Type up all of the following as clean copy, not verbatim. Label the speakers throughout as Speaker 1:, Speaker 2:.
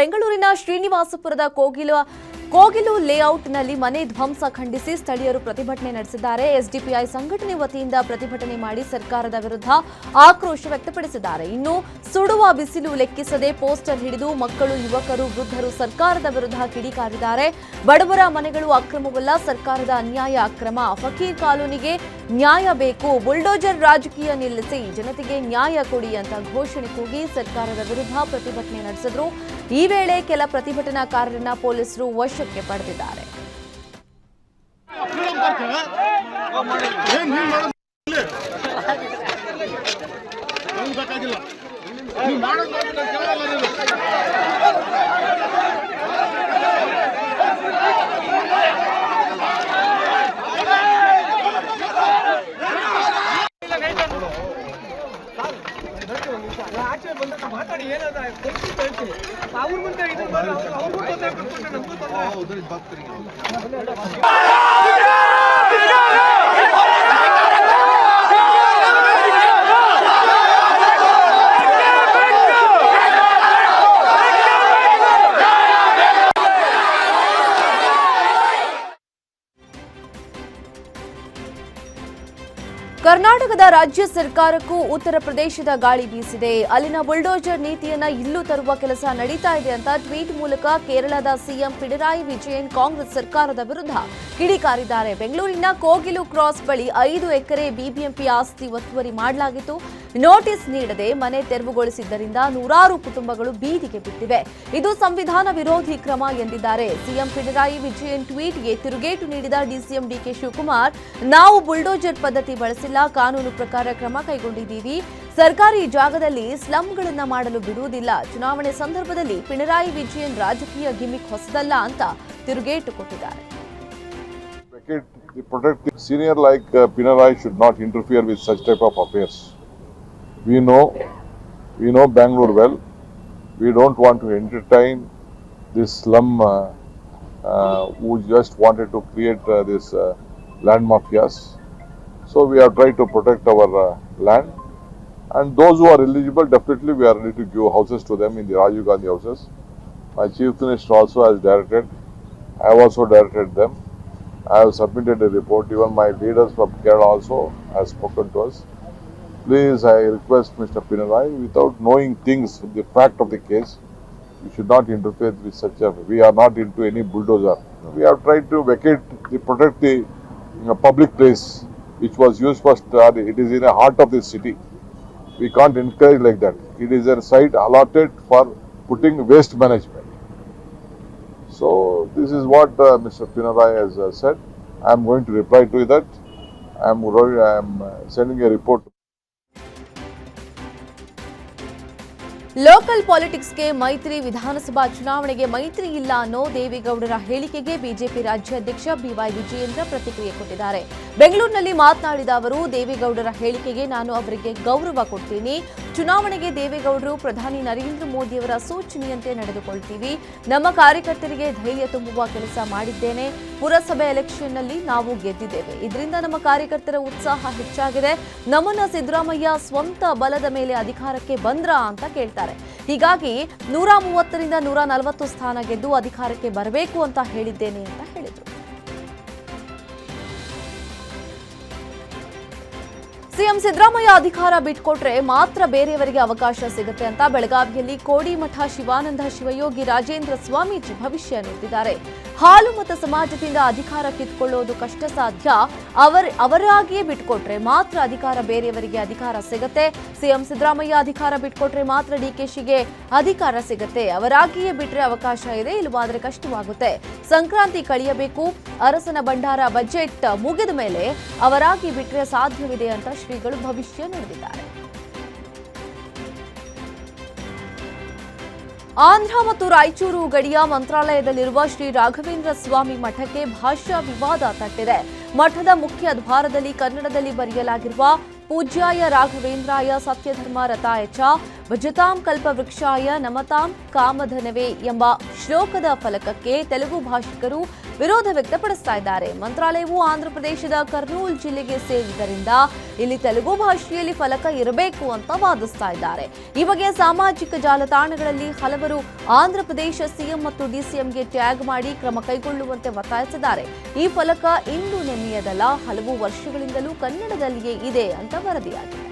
Speaker 1: ಬೆಂಗಳೂರಿನ ಶ್ರೀನಿವಾಸಪುರದ ಕೋಗಿಲು ಲೇಔಟ್ನಲ್ಲಿ ಮನೆ ಧ್ವಂಸ ಖಂಡಿಸಿ ಸ್ಥಳೀಯರು ಪ್ರತಿಭಟನೆ ನಡೆಸಿದ್ದಾರೆ. ಎಸ್ಡಿಪಿಐ ಸಂಘಟನೆ ವತಿಯಿಂದ ಪ್ರತಿಭಟನೆ ಮಾಡಿ ಸರ್ಕಾರದ ವಿರುದ್ಧ ಆಕ್ರೋಶ ವ್ಯಕ್ತಪಡಿಸಿದ್ದಾರೆ. ಇನ್ನು ಸುಡುವ ಬಿಸಿಲು ಲೆಕ್ಕಿಸದೆ ಪೋಸ್ಟರ್ ಹಿಡಿದು ಮಕ್ಕಳು, ಯುವಕರು, ವೃದ್ಧರು ಸರ್ಕಾರದ ವಿರುದ್ಧ ಕಿಡಿಕಾರಿದ್ದಾರೆ. ಬಡವರ ಮನೆಗಳು ಅಕ್ರಮವಲ್ಲ, ಸರ್ಕಾರದ ಅನ್ಯಾಯ ಅಕ್ರಮ. ಫಕೀರ್ ಕಾಲೋನಿಗೆ ನ್ಯಾಯ ಬೇಕು, ಬುಲ್ಡೋಜರ್ ರಾಜಕೀಯ ನಿಲ್ಲಿಸಿ, ಜನತೆಗೆ ನ್ಯಾಯ ಕೊಡಿ ಅಂತ ಘೋಷಣೆ ಕೂಗಿ ಸರ್ಕಾರದ ವಿರುದ್ಧ ಪ್ರತಿಭಟನೆ ನಡೆಸಿದ್ರು. ಈ ವೇಳೆ ಕೆಲ ಪ್ರತಿಭಟನಾಕಾರರನ್ನ ಪೊಲೀಸರು ವಶಕ್ಕೆ ಪಡೆದಿದ್ದಾರೆ.
Speaker 2: ಮಾತಾಡಿ ಏನಾದ ಅವ್ರ ಮುಂದೆ ಅವ್ರಿಗೂ ತೊಂದರೆ ಕೊಡ್ತಾರೆ, ನಮಗೂ ತೊಂದರೆ.
Speaker 1: ಕರ್ನಾಟಕದ ರಾಜ್ಯ ಸರ್ಕಾರಕ್ಕೂ ಉತ್ತರ ಪ್ರದೇಶದ ಗಾಳಿ ಬೀಸಿದೆ. ಅಲ್ಲಿನ ಬುಲ್ಡೋಜರ್ ನೀತಿಯನ್ನ ಇಲ್ಲೂ ತರುವ ಕೆಲಸ ನಡೀತಾ ಇದೆ ಅಂತ ಟ್ವೀಟ್ ಮೂಲಕ ಕೇರಳದ ಸಿಎಂ ಪಿಣರಾಯಿ ವಿಜಯನ್ ಕಾಂಗ್ರೆಸ್ ಸರ್ಕಾರದ ವಿರುದ್ಧ ಕಿಡಿಕಾರಿದ್ದಾರೆ. ಬೆಂಗಳೂರಿನ ಕೋಗಿಲು ಕ್ರಾಸ್ ಬಳಿ 5 ಎಕರೆ ಬಿಬಿಎಂಪಿ ಆಸ್ತಿ ಒತ್ತುವರಿ ಮಾಡಲಾಗಿತ್ತು. ನೋಟಿಸ್ ನೀಡದೆ ಮನೆ ತೆರವುಗೊಳಿಸಿದ್ದರಿಂದ ನೂರಾರು ಕುಟುಂಬಗಳು ಬೀದಿಗೆ ಬಿದ್ದಿವೆ. ಇದು ಸಂವಿಧಾನ ವಿರೋಧಿ ಕ್ರಮ ಎಂದಿದ್ದಾರೆ. ಸಿಎಂ ಪಿಣರಾಯಿ ವಿಜಯನ್ ಟ್ವೀಟ್ಗೆ ತಿರುಗೇಟು ನೀಡಿದ ಡಿಸಿಎಂ ಡಿಕೆ ಶಿವಕುಮಾರ್, ನಾವು ಬುಲ್ಡೋಜರ್ ಪದ್ಧತಿ ಬಳಸಿಲ್ಲ, ಕಾನೂನು ಪ್ರಕಾರ ಕ್ರಮ ಕೈಗೊಂಡಿದ್ದೀವಿ. ಸರ್ಕಾರಿ ಜಾಗದಲ್ಲಿ ಸ್ಲಂಗಳನ್ನ ಮಾಡಲು ಬಿಡುವುದಿಲ್ಲ. ಚುನಾವಣೆ ಸಂದರ್ಭದಲ್ಲಿ ಪಿಣರಾಯಿ ವಿಜಯನ್ ರಾಜಕೀಯ ಗಿಮಿಕ್ ಹೊಸದಲ್ಲ ಅಂತ ತಿರುಗೇಟು ಕೊಟ್ಟಿದ್ದಾರೆ.
Speaker 3: The protective senior like Pinarayi should not interfere with such type of affairs. We know Bangalore well. We don't want to entertain this slum who just wanted to create this land mafias. So we have tried to protect our land, and those who are eligible, definitely we are ready to give houses to them in the Rajiv Gandhi houses. My Chief Minister also has directed. I have also directed them. I have submitted a report. Even my leaders from Kerala also have spoken to us. Please, I request Mr. Pinarayi, without knowing things, the fact of the case, you should not interfere with such a. We are not into any bulldozer. We have tried to protect the public place, which was used for study. It is in the heart of the city. We can't encourage like that. It is a site allotted for putting waste management. So this is what Mr. Pinarayi has said. I am going to reply to that. I am sending a report.
Speaker 1: Local ಪಾಲಿಟಿಕ್ಸ್ಗೆ ಮೈತ್ರಿ, ವಿಧಾನಸಭಾ ಚುನಾವಣೆಗೆ ಮೈತ್ರಿ ಇಲ್ಲ ಅನ್ನೋ ದೇವೇಗೌಡರ ಹೇಳಿಕೆಗೆ BJP ರಾಜ್ಯಾಧ್ಯಕ್ಷ ಬಿವೈ ವಿಜಯೇಂದ್ರ ಪ್ರತಿಕ್ರಿಯೆ ಕೊಟ್ಟಿದ್ದಾರೆ. ಬೆಂಗಳೂರಿನಲ್ಲಿ ಮಾತನಾಡಿದ ಅವರು, ದೇವೇಗೌಡರ ಹೇಳಿಕೆಗೆ ನಾನು ಅವರಿಗೆ ಗೌರವ ಕೊಡ್ತೀನಿ. ಚುನಾವಣೆಗೆ ದೇವೇಗೌಡರು ಪ್ರಧಾನಿ ನರೇಂದ್ರ ಮೋದಿಯವರ ಸೂಚನೆಯಂತೆ ನಡೆದುಕೊಳ್ತೀವಿ. ನಮ್ಮ ಕಾರ್ಯಕರ್ತರಿಗೆ ಧೈರ್ಯ ತುಂಬುವ ಕೆಲಸ ಮಾಡಿದ್ದೇನೆ. ಪುರಸಭೆ ಎಲೆಕ್ಷನ್ನಲ್ಲಿ ನಾವು ಗೆದ್ದಿದ್ದೇವೆ. ಇದರಿಂದ ನಮ್ಮ ಕಾರ್ಯಕರ್ತರ ಉತ್ಸಾಹ ಹೆಚ್ಚಾಗಿದೆ. ನಮ್ಮನ್ನ ಸಿದ್ದರಾಮಯ್ಯ ಸ್ವಂತ ಬಲದ ಮೇಲೆ ಅಧಿಕಾರಕ್ಕೆ ಬಂದ್ರಾ ಅಂತ ಕೇಳ್ತಾರೆ. ಹೀಗಾಗಿ 130ರಿಂದ 140 ಸ್ಥಾನ ಗೆದ್ದು ಅಧಿಕಾರಕ್ಕೆ ಬರಬೇಕು ಅಂತ ಹೇಳಿದ್ದೇನೆ ಅಂತ ಹೇಳಿದರು. ಸಿಎಂ ಸಿದ್ದರಾಮಯ್ಯ ಅಧಿಕಾರ ಬಿಟ್ಕೊಟ್ರೆ ಮಾತ್ರ ಬೇರೆಯವರಿಗೆ ಅವಕಾಶ ಸಿಗುತ್ತೆ ಅಂತ ಬೆಳಗಾವಿಯಲ್ಲಿ ಕೋಡಿಮಠ ಶಿವಾನಂದ ಶಿವಯೋಗಿ ರಾಜೇಂದ್ರ ಸ್ವಾಮೀಜಿ ಭವಿಷ್ಯ ನುಡಿದಿದ್ದಾರೆ. ಹಾಲು ಮತ ಸಮಾಜದಿಂದ ಅಧಿಕಾರ ಕಿತ್ಕೊಳ್ಳೋದು ಕಷ್ಟ ಸಾಧ್ಯ. ಅವರಾಗಿಯೇ ಬಿಟ್ಕೊಟ್ರೆ ಮಾತ್ರ ಅಧಿಕಾರ ಬೇರೆಯವರಿಗೆ ಅಧಿಕಾರ ಸಿಗುತ್ತೆ. ಸಿಎಂ ಸಿದ್ದರಾಮಯ್ಯ ಅಧಿಕಾರ ಬಿಟ್ಕೊಟ್ರೆ ಮಾತ್ರ ಡಿಕೆಶಿಗೆ ಅಧಿಕಾರ ಸಿಗುತ್ತೆ. ಅವರಾಗಿಯೇ ಬಿಟ್ರೆ ಅವಕಾಶ ಇದೆ, ಇಲ್ಲವಾದ್ರೆ ಕಷ್ಟವಾಗುತ್ತೆ. ಸಂಕ್ರಾಂತಿ ಕಳೆಯಬೇಕು. ಅರಸನ ಭಂಡಾರ ಬಜೆಟ್ ಮುಗಿದ ಮೇಲೆ ಅವರಾಗಿ ಬಿಟ್ರೆ ಸಾಧ್ಯವಿದೆ ಅಂತ ಶ್ರೀಗಳು ಭವಿಷ್ಯ ನುಡಿದಿದ್ದಾರೆ. ಆಂಧ್ರ ಮತ್ತು ರಾಯಚೂರು ಗಡಿಯ ಮಂತ್ರಾಲಯದಲ್ಲಿರುವ ಶ್ರೀ ರಾಘವೇಂದ್ರ ಸ್ವಾಮಿ ಮಠಕ್ಕೆ ಭಾಷಾ ವಿವಾದ ತಟ್ಟಿದೆ. ಮಠದ ಮುಖ್ಯ ದ್ವಾರದಲ್ಲಿ ಕನ್ನಡದಲ್ಲಿ ಬರೆಯಲಾಗಿರುವ ಪೂಜ್ಯಾಯ ರಾಘವೇಂದ್ರಾಯ ಸತ್ಯಧರ್ಮ ರಥಾಯ ಚ ಭಜತಾಂ ಕಲ್ಪವೃಕ್ಷಾಯ ನಮತಾಂ ಕಾಮಧನವೇ ಎಂಬ ಶ್ಲೋಕದ ಫಲಕಕ್ಕೆ ತೆಲುಗು ಭಾಷಿಕರು ವಿರೋಧ ವ್ಯಕ್ತಪಡಿಸ್ತಾ ಇದ್ದಾರೆ. ಮಂತ್ರಾಲಯವು ಆಂಧ್ರಪ್ರದೇಶದ ಕರ್ನೂಲ್ ಜಿಲ್ಲೆಗೆ ಸೇರಿದ್ದರಿಂದ ಇಲ್ಲಿ ತೆಲುಗು ಭಾಷೆಯಲ್ಲಿ ಫಲಕ ಇರಬೇಕು ಅಂತ ವಾದಿಸ್ತಾ ಇದ್ದಾರೆ. ಈ ಬಗ್ಗೆ ಸಾಮಾಜಿಕ ಜಾಲತಾಣಗಳಲ್ಲಿ ಹಲವರು ಆಂಧ್ರಪ್ರದೇಶ ಸಿಎಂ ಮತ್ತು ಡಿಸಿಎಂಗೆ ಟ್ಯಾಗ್ ಮಾಡಿ ಕ್ರಮ ಕೈಗೊಳ್ಳುವಂತೆ ಒತ್ತಾಯಿಸಿದ್ದಾರೆ. ಈ ಫಲಕ ಇಂದು ನೆನ್ನೆಯದಲ್ಲ, ಹಲವು ವರ್ಷಗಳಿಂದಲೂ ಕನ್ನಡದಲ್ಲಿಯೇ ಇದೆ ಅಂತ ವರದಿಯಾಗಿದೆ.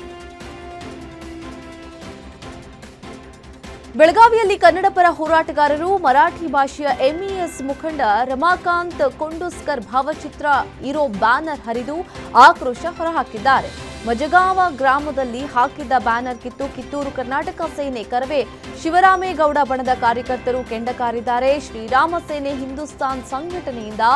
Speaker 1: ಬೆಳಗಾವಿಯಲ್ಲಿ ಕನ್ನಡ ಪರ ಹೋರಾಟಗಾರರು ಮರಾಠಿ ಭಾಷೆಯ ಎಂಇಎಸ್ ಮುಖಂಡ ರಮಾಕಾಂತ್ ಕೊಂಡೂಸ್ಕರ್ ಭಾವಚಿತ್ರ ಇರೋ ಬ್ಯಾನರ್ ಹರಿದು ಆಕ್ರೋಶ ಹೊರಹಾಕಿದ್ದಾರೆ. ಮಜಗಾವ ಗ್ರಾಮದಲ್ಲಿ ಹಾಕಿದ್ದ ಬ್ಯಾನರ್ ಕಿತ್ತು ಕಿತ್ತೂರು ಕರ್ನಾಟಕ ಸೇನೆ ಕರವೇ ಶಿವರಾಮೇಗೌಡ ಬಣದ ಕಾರ್ಯಕರ್ತರು ಕೆಂಡ ಕಾರಿದ್ದಾರೆ. ಶ್ರೀರಾಮ ಸೇನೆ ಹಿಂದೂಸ್ತಾನ್ ಸಂಘಟನೆಯಿಂದ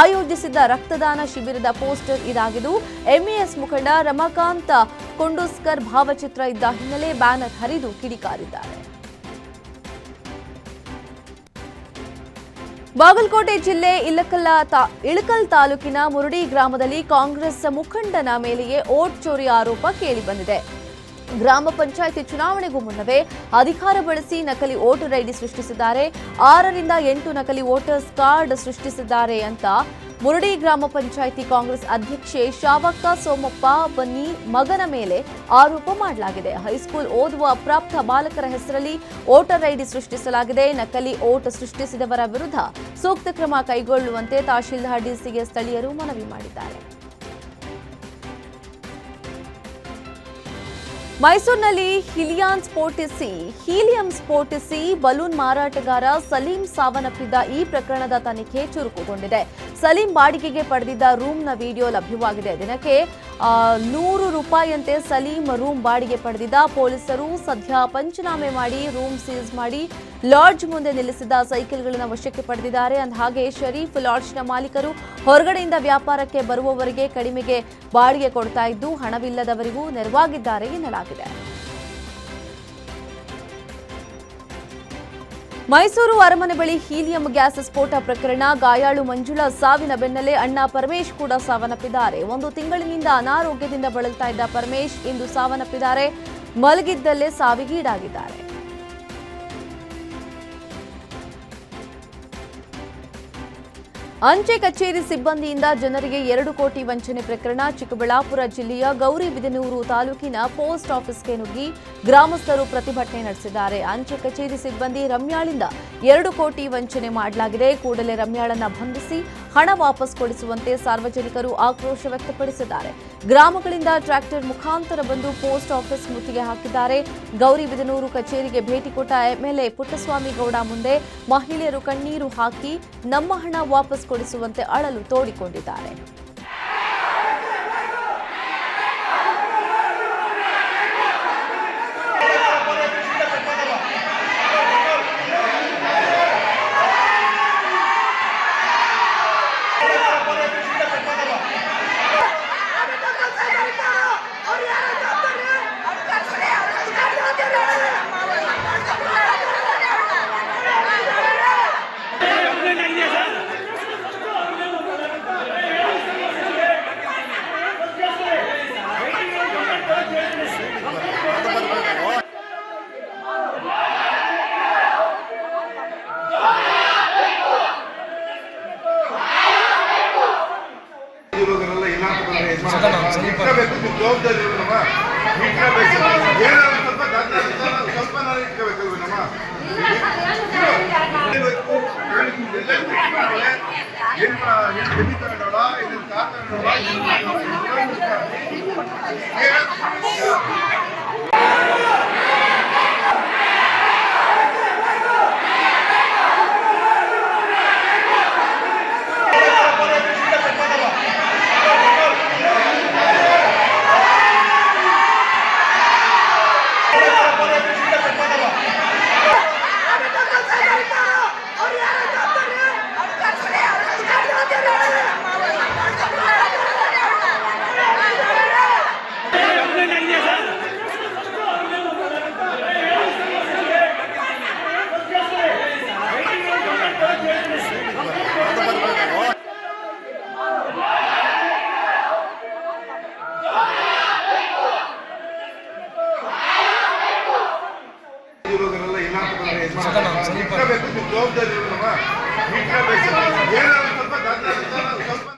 Speaker 1: ಆಯೋಜಿಸಿದ್ದ ರಕ್ತದಾನ ಶಿಬಿರದ ಪೋಸ್ಟರ್ ಇದಾಗಿದ್ದು, ಎಂಇಎಸ್ ಮುಖಂಡ ರಮಾಕಾಂತ್ ಕೊಂಡೂಸ್ಕರ್ ಭಾವಚಿತ್ರ ಇದ್ದ ಹಿನ್ನೆಲೆ ಬ್ಯಾನರ್ ಹರಿದು ಕಿಡಿಕಾರಿದ್ದಾರೆ. ಬಾಗಲಕೋಟೆ ಜಿಲ್ಲೆ ಇಳಕಲ್ ತಾಲೂಕಿನ ಮುರುಡಿ ಗ್ರಾಮದಲ್ಲಿ ಕಾಂಗ್ರೆಸ್ ಮುಖಂಡನ ಮೇಲೆಯೇ ಓಟ್ ಚೋರಿ ಆರೋಪ ಕೇಳಿಬಂದಿದೆ. ಗ್ರಾಮ ಪಂಚಾಯಿತಿ ಚುನಾವಣೆಗೂ ಮುನ್ನವೇ ಅಧಿಕಾರ ಬಳಸಿ ನಕಲಿ ವೋಟರ್ ಐಡಿ ಸೃಷ್ಟಿಸಿದ್ದಾರೆ. 6 ರಿಂದ 8 ನಕಲಿ ವೋಟರ್ಸ್ ಕಾರ್ಡ್ ಸೃಷ್ಟಿಸಿದ್ದಾರೆ ಅಂತ ಮುರುಡಿ ಗ್ರಾಮ ಪಂಚಾಯಿತಿ ಕಾಂಗ್ರೆಸ್ ಅಧ್ಯಕ್ಷೆ ಶಾವಕ್ಕ ಸೋಮಪ್ಪ ಬನ್ನಿ ಮಗನ ಮೇಲೆ ಆರೋಪ ಮಾಡಲಾಗಿದೆ. ಹೈಸ್ಕೂಲ್ ಓದುವ ಅಪ್ರಾಪ್ತ ಬಾಲಕರ ಹೆಸರಲ್ಲಿ ವೋಟರ್ ಐಡಿ ಸೃಷ್ಟಿಸಲಾಗಿದೆ. ನಕಲಿ ವೋಟ್ ಸೃಷ್ಟಿಸಿದವರ ವಿರುದ್ಧ ಸೂಕ್ತ ಕ್ರಮ ಕೈಗೊಳ್ಳುವಂತೆ ತಹಶೀಲ್ದಾರ್ ಡಿಸಿಗೆ ಸ್ಥಳೀಯರು ಮನವಿ ಮಾಡಿದ್ದಾರೆ. ಮೈಸೂರಿನಲ್ಲಿ ಹೀಲಿಯಂ ಸ್ಫೋಟಿಸಿ ಬಲೂನ್ ಮಾರಾಟಗಾರ ಸಲೀಂ ಸಾವನ್ನಪ್ಪಿದ್ದ ಈ ಪ್ರಕರಣದ ತನಿಖೆ ಚುರುಕುಗೊಂಡಿದೆ. ಸಲೀಂ ಬಾಡಿಗೆಗೆ ಪಡೆದಿದ್ದ ರೂಮ್ನ ವಿಡಿಯೋ ಲಭ್ಯವಾಗಿದೆ. ದಿನಕ್ಕೆ 100 ರೂಪಾಯಿಯಂತೆ ಸಲೀಂ ರೂಮ್ ಬಾಡಿಗೆ ಪಡೆದಿದ್ದ. ಪೊಲೀಸರು ಸದ್ಯ ಪಂಚನಾಮೆ ಮಾಡಿ ರೂಮ್ ಸೀಸ್ ಮಾಡಿ ಲಾಡ್ಜ್ ಮುಂದೆ ನಿಲ್ಲಿಸಿದ್ದ ಸೈಕಲ್ಗಳನ್ನು ವಶಕ್ಕೆ ಪಡೆದಿದ್ದಾರೆ. ಅಂದಹಾಗೆ ಶರೀಫ್ ಲಾಡ್ಜ್ನ ಮಾಲೀಕರು ಹೊರಗಡೆಯಿಂದ ವ್ಯಾಪಾರಕ್ಕೆ ಬರುವವರಿಗೆ ಕಡಿಮೆಗೆ ಬಾಡಿಗೆ ಕೊಡ್ತಾ ಇದ್ದು ಹಣವಿಲ್ಲದವರಿಗೂ ನೆರವಾಗಿದ್ದಾರೆ ಎನ್ನಲಾಗಿದೆ. ಮೈಸೂರು ಅರಮನೆ ಬಳಿ ಹೀಲಿಯಂ ಗ್ಯಾಸ್ ಸ್ಫೋಟ ಪ್ರಕರಣ. ಗಾಯಾಳು ಮಂಜುಳಾ ಸಾವಿನ ಬೆನ್ನಲ್ಲೇ ಅಣ್ಣ ಪರಮೇಶ್ ಕೂಡ ಸಾವನ್ನಪ್ಪಿದ್ದಾರೆ. 1 ತಿಂಗಳಿನಿಂದ ಅನಾರೋಗ್ಯದಿಂದ ಬಳಲ್ತಾ ಇದ್ದ ಪರಮೇಶ್ ಇಂದು ಸಾವನ್ನಪ್ಪಿದ್ದಾರೆ. ಮಲಗಿದ್ದಲ್ಲೇ ಸಾವಿಗೀಡಾಗಿದ್ದಾರೆ. ಅಂಚೆ ಕಚೇರಿ ಸಿಬ್ಬಂದಿಯಿಂದ ಜನರಿಗೆ 2 ಕೋಟಿ ವಂಚನೆ ಪ್ರಕರಣ. ಚಿಕ್ಕಬಳ್ಳಾಪುರ ಜಿಲ್ಲೆಯ ಗೌರಿಬಿದನೂರು ತಾಲೂಕಿನ ಪೋಸ್ಟ್ ಆಫೀಸ್ಗೆ ನುಗ್ಗಿ ಗ್ರಾಮಸ್ಥರು ಪ್ರತಿಭಟನೆ ನಡೆಸಿದ್ದಾರೆ. ಅಂಚೆ ಕಚೇರಿ ಸಿಬ್ಬಂದಿ ರಮ್ಯಾಳಿಂದ 2 ಕೋಟಿ ವಂಚನೆ ಮಾಡಲಾಗಿದೆ. ಕೂಡಲೇ ರಮ್ಯಾಳನ್ನ ಬಂಧಿಸಿ ಹಣ ವಾಪಸ್ ಕೊಡಿಸುವಂತೆ ಸಾರ್ವಜನಿಕರು ಆಕ್ರೋಶ ವ್ಯಕ್ತಪಡಿಸಿದ್ದಾರೆ. ಗ್ರಾಮಗಳಿಂದ ಟ್ರ್ಯಾಕ್ಟರ್ ಮುಖಾಂತರ ಬಂದು ಪೋಸ್ಟ್ ಆಫೀಸ್ ಮುತ್ತಿಗೆ ಹಾಕಿದ್ದಾರೆ. ಗೌರಿಬಿದನೂರು ಕಚೇರಿಗೆ ಭೇಟಿ ಕೊಟ್ಟ ಎಂಎಲ್ಎ ಪುಟ್ಟಸ್ವಾಮಿ ಗೌಡ ಮುಂದೆ ಮಹಿಳೆಯರು ಕಣ್ಣೀರು ಹಾಕಿ ನಮ್ಮ ಹಣ ವಾಪಸ್ ಕೊಡಿಸುವಂತೆ ಅಳಲು ತೋಡಿಕೊಂಡಿದ್ದಾರೆ.
Speaker 4: ಜವಾಬ್ದಾರಿ ಇಲ್ಲಮ್ಮ. ಏನಾದ್ರು ಸ್ವಲ್ಪ ದಾಖಲೆ ಸ್ವಲ್ಪ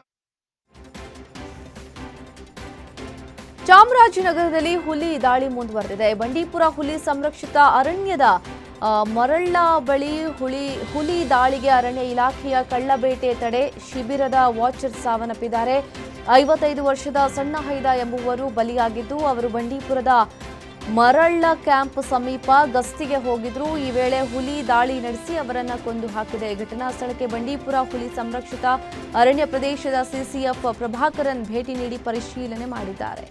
Speaker 1: ಚಾಮರಾಜನಗರದಲ್ಲಿ ಹುಲಿ ದಾಳಿ ಮುಂದುವರೆದಿದೆ. ಬಂಡೀಪುರ ಹುಲಿ ಸಂರಕ್ಷಿತ ಅರಣ್ಯದ ಮರಳ್ಳ ಬಳಿ ಹುಲಿ ದಾಳಿಗೆ ಅರಣ್ಯ ಇಲಾಖೆಯ ಕಳ್ಳಬೇಟೆ ತಡೆ ಶಿಬಿರದ ವಾಚರ್ ಸಾವನ್ನಪ್ಪಿದ್ದಾರೆ. 55 ವರ್ಷದ ಸಣ್ಣ ಹೈದ ಎಂಬುವರು ಬಲಿಯಾಗಿದ್ದು, ಅವರು ಬಂಡೀಪುರದ ಮರಳ್ಳ ಕ್ಯಾಂಪ್ ಸಮೀಪ ಗಸ್ತಿಗೆ ಹೋಗಿದ್ರು. ಈ ವೇಳೆ ಹುಲಿ ದಾಳಿ ನಡೆಸಿ ಅವರನ್ನ ಕೊಂದು ಹಾಕಿದೆ. ಘಟನಾ ಸ್ಥಳಕ್ಕೆ ಬಂಡೀಪುರ ಹುಲಿ ಸಂರಕ್ಷಿತ ಅರಣ್ಯ ಪ್ರದೇಶದ ಸಿಸಿಎಫ್ ಪ್ರಭಾಕರನ್ ಭೇಟಿ ನೀಡಿ ಪರಿಶೀಲನೆ ಮಾಡಿದ್ದಾರೆ.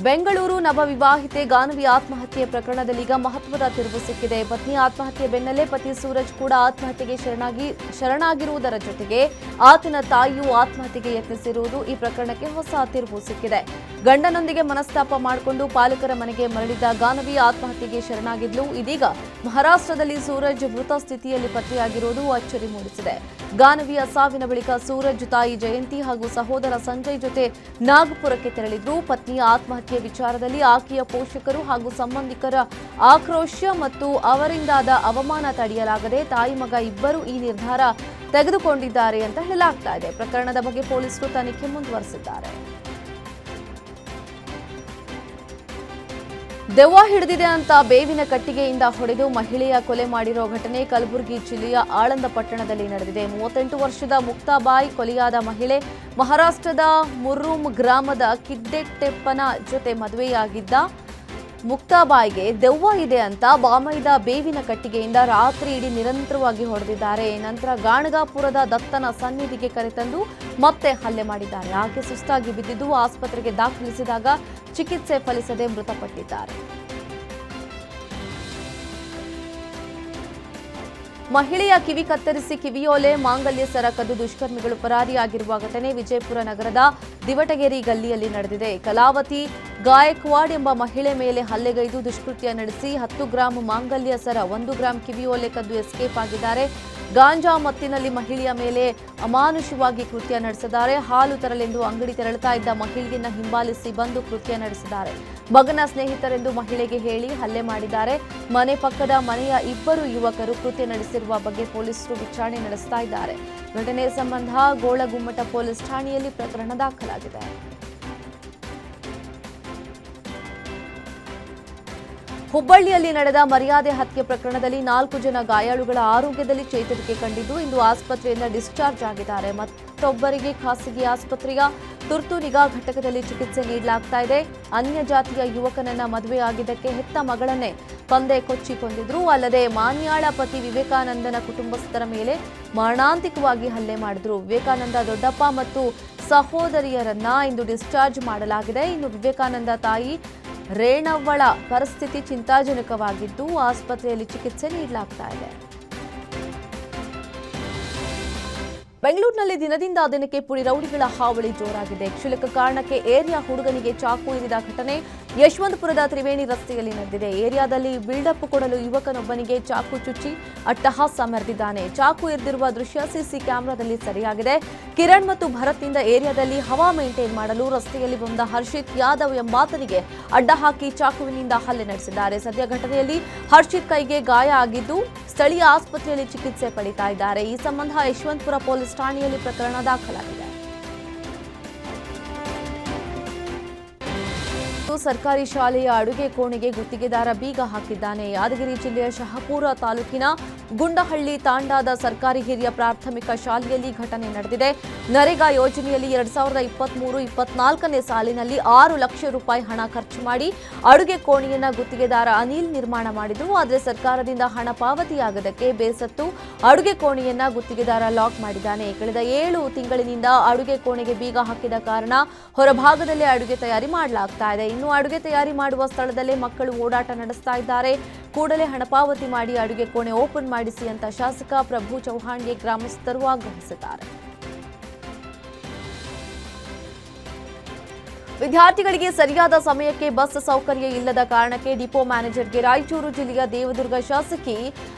Speaker 1: ಬೆಂಗಳೂರು ನವವಿವಾಹಿತೆ ಗಾನವಿ ಆತ್ಮಹತ್ಯೆ ಪ್ರಕರಣದಲ್ಲೀಗ ಮಹತ್ವದ ತಿರುವು ಸಿಕ್ಕಿದೆ. ಪತ್ನಿ ಆತ್ಮಹತ್ಯೆ ಬೆನ್ನಲ್ಲೇ ಪತಿ ಸೂರಜ್ ಕೂಡ ಆತ್ಮಹತ್ಯೆಗೆ ಶರಣಾಗಿರುವುದರ ಜೊತೆಗೆ ಆತನ ತಾಯಿಯೂ ಆತ್ಮಹತ್ಯೆಗೆ ಯತ್ನಿಸಿರುವುದು ಈ ಪ್ರಕರಣಕ್ಕೆ ಹೊಸ ತಿರುವು ಸಿಕ್ಕಿದೆ. ಗಂಡನೊಂದಿಗೆ ಮನಸ್ತಾಪ ಮಾಡಿಕೊಂಡು ಪಾಲಕರ ಮನೆಗೆ ಮರಳಿದ್ದ ಗಾನವಿ ಆತ್ಮಹತ್ಯೆಗೆ ಶರಣಾಗಿದ್ಲು. ಇದೀಗ ಮಹಾರಾಷ್ಟ್ರದಲ್ಲಿ ಸೂರಜ್ ಮೃತ ಸ್ಥಿತಿಯಲ್ಲಿ ಪತ್ತೆಯಾಗಿರುವುದು ಅಚ್ಚರಿ ಮೂಡಿಸಿದೆ. ಗಾನವಿಯ ಸಾವಿನ ಬಳಿಕ ಸೂರಜ್ ತಾಯಿ ಜಯಂತಿ ಹಾಗೂ ಸಹೋದರ ಸಂಜಯ್ ಜೊತೆ ನಾಗಪುರಕ್ಕೆ ತೆರಳಿದ್ರು. ಪತ್ನಿಯ ಆತ್ಮಹತ್ಯೆ ವಿಚಾರದಲ್ಲಿ ಆಕೆಯ ಪೋಷಕರು ಹಾಗೂ ಸಂಬಂಧಿಕರ ಆಕ್ರೋಶ ಮತ್ತು ಅವರಿಂದಾದ ಅವಮಾನ ತಡೆಯಲಾಗದೆ ತಾಯಿ ಮಗ ಇಬ್ಬರು ಈ ನಿರ್ಧಾರ ತೆಗೆದುಕೊಂಡಿದ್ದಾರೆ ಅಂತ ಹೇಳಲಾಗ್ತಾ ಇದೆ. ಪ್ರಕರಣದ ಬಗ್ಗೆ ಪೊಲೀಸರು ತನಿಖೆ ಮುಂದುವರೆಸಿದ್ದಾರೆ. ದೆವ್ವ ಹಿಡಿದಿದೆ ಅಂತ ಬೇವಿನ ಕಟ್ಟಿಗೆಯಿಂದ ಹೊಡೆದು ಮಹಿಳೆಯ ಕೊಲೆ ಮಾಡಿರೋ ಘಟನೆ ಕಲಬುರಗಿ ಜಿಲ್ಲೆಯ ಆಳಂದ ಪಟ್ಟಣದಲ್ಲಿ ನಡೆದಿದೆ. 38 ವರ್ಷದ ಮುಕ್ತಾಬಾಯಿ ಕೊಲೆಯಾದ ಮಹಿಳೆ ಮಹಾರಾಷ್ಟ್ರದ ಮುರ್ರೂಮ್ ಗ್ರಾಮದ ಕಿಡ್ಡೆಟ್ಟೆಪ್ಪನ ಜೊತೆ ಮದುವೆಯಾಗಿದ್ದ. ಮುಕ್ತಾಬಾಯಿಗೆ ದೆವ್ವ ಇದೆ ಅಂತ ಬಾಮೈದ ಬೇವಿನ ಕಟ್ಟಿಗೆಯಿಂದ ರಾತ್ರಿ ಇಡೀ ನಿರಂತರವಾಗಿ ಹೊಡೆದಿದ್ದಾರೆ. ನಂತರ ಗಾಣಗಾಪುರದ ದತ್ತನ ಸನ್ನಿಧಿಗೆ ಕರೆತಂದು ಮತ್ತೆ ಹಲ್ಲೆ ಮಾಡಿದ್ದಾರೆ. ಆಕೆ ಸುಸ್ತಾಗಿ ಬಿದ್ದಿದ್ದು ಆಸ್ಪತ್ರೆಗೆ ದಾಖಲಿಸಿದಾಗ ಚಿಕಿತ್ಸೆ ಫಲಿಸದೆ ಮೃತಪಟ್ಟಿದ್ದಾರೆ. ಮಹಿಳೆಯ ಕಿವಿ ಕತ್ತರಿಸಿ ಕಿವಿಯೋಲೆ ಮಾಂಗಲ್ಯ ಸರ ಕದ್ದು ದುಷ್ಕರ್ಮಿಗಳು ಪರಾರಿಯಾಗಿರುವ ಘಟನೆ ವಿಜಯಪುರ ನಗರದ ದಿವಟಗೇರಿ ಗಲ್ಲಿಯಲ್ಲಿ ನಡೆದಿದೆ. ಕಲಾವತಿ ಗಾಯಕ್ವಾಡ್ ಎಂಬ ಮಹಿಳೆ ಮೇಲೆ ಹಲ್ಲೆಗೈದು ದುಷ್ಕೃತ್ಯ ನಡೆಸಿ 10 ಗ್ರಾಂ ಮಾಂಗಲ್ಯ ಸರ 1 ಗ್ರಾಂ ಕಿವಿಯೋಲೆ ಕದ್ದು ಎಸ್ಕೇಪ್ ಆಗಿದ್ದಾರೆ. ಗಾಂಜಾ ಮತ್ತಿನಲ್ಲಿ ಮಹಿಳೆಯ ಮೇಲೆ ಅಮಾನುಷವಾಗಿ ಕೃತ್ಯ ನಡೆಸಿದ್ದಾರೆ. ಹಾಲು ತರಲೆಂದು ಅಂಗಡಿ ತೆರಳುತ್ತಾ ಇದ್ದ ಮಹಿಳೆಯನ್ನ ಹಿಂಬಾಲಿಸಿ ಬಂದು ಕೃತ್ಯ ನಡೆಸಿದ್ದಾರೆ. ಮಗನ ಸ್ನೇಹಿತರೆಂದು ಮಹಿಳೆಗೆ ಹೇಳಿ ಹಲ್ಲೆ ಮಾಡಿದ್ದಾರೆ. ಮನೆ ಪಕ್ಕದ ಮನೆಯ ಇಬ್ಬರು ಯುವಕರು ಕೃತ್ಯ ನಡೆಸಿರುವ ಬಗ್ಗೆ ಪೊಲೀಸರು ವಿಚಾರಣೆ ನಡೆಸ್ತಾ ಇದ್ದಾರೆ. ಘಟನೆ ಸಂಬಂಧ ಗೋಳಗುಮ್ಮಟ ಪೊಲೀಸ್ ಠಾಣೆಯಲ್ಲಿ ಪ್ರಕರಣ ದಾಖಲಾಗಿದೆ. ಹುಬ್ಬಳ್ಳಿಯಲ್ಲಿ ನಡೆದ ಮರ್ಯಾದೆ ಹತ್ಯೆ ಪ್ರಕರಣದಲ್ಲಿ 4 ಜನ ಗಾಯಾಳುಗಳ ಆರೋಗ್ಯದಲ್ಲಿ ಚೇತರಿಕೆ ಕಂಡಿದ್ದು ಇಂದು ಆಸ್ಪತ್ರೆಯಿಂದ ಡಿಸ್ಚಾರ್ಜ್ ಆಗಿದ್ದಾರೆ. ಮತ್ತೊಬ್ಬರಿಗೆ ಖಾಸಗಿ ಆಸ್ಪತ್ರೆಯ ತುರ್ತು ನಿಗಾ ಘಟಕದಲ್ಲಿ ಚಿಕಿತ್ಸೆ ನೀಡಲಾಗ್ತಾ ಇದೆ. ಅನ್ಯ ಜಾತಿಯ ಯುವಕನನ್ನ ಮದುವೆಯಾಗಿದ್ದಕ್ಕೆ ಹೆತ್ತ ಮಗಳನ್ನೇ ತಂದೆ ಕೊಚ್ಚಿ ಕೊಂದಿದ್ರು. ಅಲ್ಲದೆ ಮಾನ್ಯಾಳ ಪತಿ ವಿವೇಕಾನಂದನ ಕುಟುಂಬಸ್ಥರ ಮೇಲೆ ಮರಣಾಂತಿಕವಾಗಿ ಹಲ್ಲೆ ಮಾಡಿದ್ರು. ವಿವೇಕಾನಂದ ದೊಡ್ಡಪ್ಪ ಮತ್ತು ಸಹೋದರಿಯರನ್ನ ಇಂದು ಡಿಸ್ಚಾರ್ಜ್ ಮಾಡಲಾಗಿದೆ. ಇನ್ನು ವಿವೇಕಾನಂದ ತಾಯಿ ರೇಣವ್ವಳ ಪರಿಸ್ಥಿತಿ ಚಿಂತಾಜನಕವಾಗಿದ್ದು ಆಸ್ಪತ್ರೆಯಲ್ಲಿ ಚಿಕಿತ್ಸೆ ನೀಡಲಾಗ್ತಾ ಇದೆ. ಬೆಂಗಳೂರಿನಲ್ಲಿ ದಿನದಿಂದ ದಿನಕ್ಕೆ ಪುಡಿ ರೌಡಿಗಳ ಹಾವಳಿ ಜೋರಾಗಿದೆ. ಕ್ಷುಲ್ಲಕ ಕಾರಣಕ್ಕೆ ಏರಿಯಾ ಹುಡುಗನಿಗೆ ಚಾಕು ಇರಿದ ಘಟನೆ ಯಶವಂತಪುರದ ತ್ರಿವೇಣಿ ರಸ್ತೆಯಲ್ಲಿ ನಡೆದಿದೆ. ಏರಿಯಾದಲ್ಲಿ ಬಿಲ್ಡಪ್ ಕೊಡಲು ಯುವಕನೊಬ್ಬನಿಗೆ ಚಾಕು ಚುಚ್ಚಿ ಅಟ್ಟಹಾಸ ಮೆರೆದಿದ್ದಾನೆ. ಚಾಕು ಇರಿದಿರುವ ದೃಶ್ಯ ಸಿಸಿ ಕ್ಯಾಮೆರಾದಲ್ಲಿ ಸೆರೆಯಾಗಿದೆ. ಕಿರಣ್ ಮತ್ತು ಭರತ್ನಿಂದ ಏರಿಯಾದಲ್ಲಿ ಹವಾ ಮೇಂಟೈನ್ ಮಾಡಲು ರಸ್ತೆಯಲ್ಲಿ ಬಂದ ಹರ್ಷಿತ್ ಯಾದವ್ ಎಂಬಾತನಿಗೆ ಅಡ್ಡ ಹಾಕಿ ಚಾಕುವಿನಿಂದ ಹಲ್ಲೆ ನಡೆಸಿದ್ದಾರೆ. ಸದ್ಯ ಘಟನೆಯಲ್ಲಿ ಹರ್ಷಿತ್ ಕೈಗೆ ಗಾಯ ಆಗಿದ್ದು ಸ್ಥಳೀಯ ಆಸ್ಪತ್ರೆಯಲ್ಲಿ ಚಿಕಿತ್ಸೆ ಪಡೆಯುತ್ತಾ ಇದ್ದಾರೆ. ಈ ಸಂಬಂಧ ಯಶವಂತಪುರ ಪೊಲೀಸ್ ಠಾಣೆಯಲ್ಲಿ ಪ್ರಕರಣ ದಾಖಲಾಗಿದೆ. ಸರ್ಕಾರಿ ಶಾಲೆಯ ಅಡುಗೆ ಕೋಣೆಗೆ ಗುತ್ತಿಗೆದಾರ ಬೀಗ ಹಾಕಿದ್ದಾನೆ. ಯಾದಗಿರಿ ಜಿಲ್ಲೆಯ ಶಹಾಪುರ ತಾಲೂಕಿನ ಗುಂಡಹಳ್ಳಿ ತಾಂಡಾದ ಸರ್ಕಾರಿ ಹಿರಿಯ ಪ್ರಾಥಮಿಕ ಶಾಲೆಯಲ್ಲಿ ಘಟನೆ ನಡೆದಿದೆ. ನರೇಗಾ ಯೋಜನೆಯಲ್ಲಿ 2023-24ನೇ ಸಾಲಿನಲ್ಲಿ 6 ಲಕ್ಷ ರೂಪಾಯಿ ಹಣ ಖರ್ಚು ಮಾಡಿ ಅಡುಗೆ ಕೋಣೆಯನ್ನ ಗುತ್ತಿಗೆದಾರ ಅನಿಲ್ ನಿರ್ಮಾಣ ಮಾಡಿದ್ರು. ಆದರೆ ಸರ್ಕಾರದಿಂದ ಹಣ ಪಾವತಿಯಾಗದಕ್ಕೆ ಬೇಸತ್ತು ಅಡುಗೆ ಕೋಣೆಯನ್ನ ಗುತ್ತಿಗೆದಾರ ಲಾಕ್ ಮಾಡಿದ್ದಾನೆ. ಕಳೆದ 7 ತಿಂಗಳಿನಿಂದ ಅಡುಗೆ ಕೋಣೆಗೆ ಬೀಗ ಹಾಕಿದ ಕಾರಣ ಹೊರಭಾಗದಲ್ಲೇ ಅಡುಗೆ ತಯಾರಿ ಮಾಡಲಾಗ್ತಾ ಇದೆ. ಇನ್ನು ಅಡುಗೆ ತಯಾರಿ ಮಾಡುವ ಸ್ಥಳದಲ್ಲೇ ಮಕ್ಕಳು ಓಡಾಟ ನಡೆಸ್ತಾ ಇದ್ದಾರೆ. ಕೂಡಲೇ ಹಣ ಪಾವತಿ ಮಾಡಿ ಅಡುಗೆ ಕೋಣೆ ಓಪನ್ ಮಾಡಿಸಿ ಅಂತ ಶಾಸಕ ಪ್ರಭು ಚೌಹಾಣ್ಗೆ ಗ್ರಾಮಸ್ಥರು ಆಗ್ರಹಿಸಿದ್ದಾರೆ. ವಿದ್ಯಾರ್ಥಿಗಳಿಗೆ ಸರಿಯಾದ ಸಮಯಕ್ಕೆ ಬಸ್ ಸೌಕರ್ಯ ಇಲ್ಲದ ಕಾರಣಕ್ಕೆ ಡಿಪೋ ಮ್ಯಾನೇಜರ್ಗೆ ರಾಯಚೂರು ಜಿಲ್ಲೆಯ ದೇವದುರ್ಗ ಶಾಸಕಿ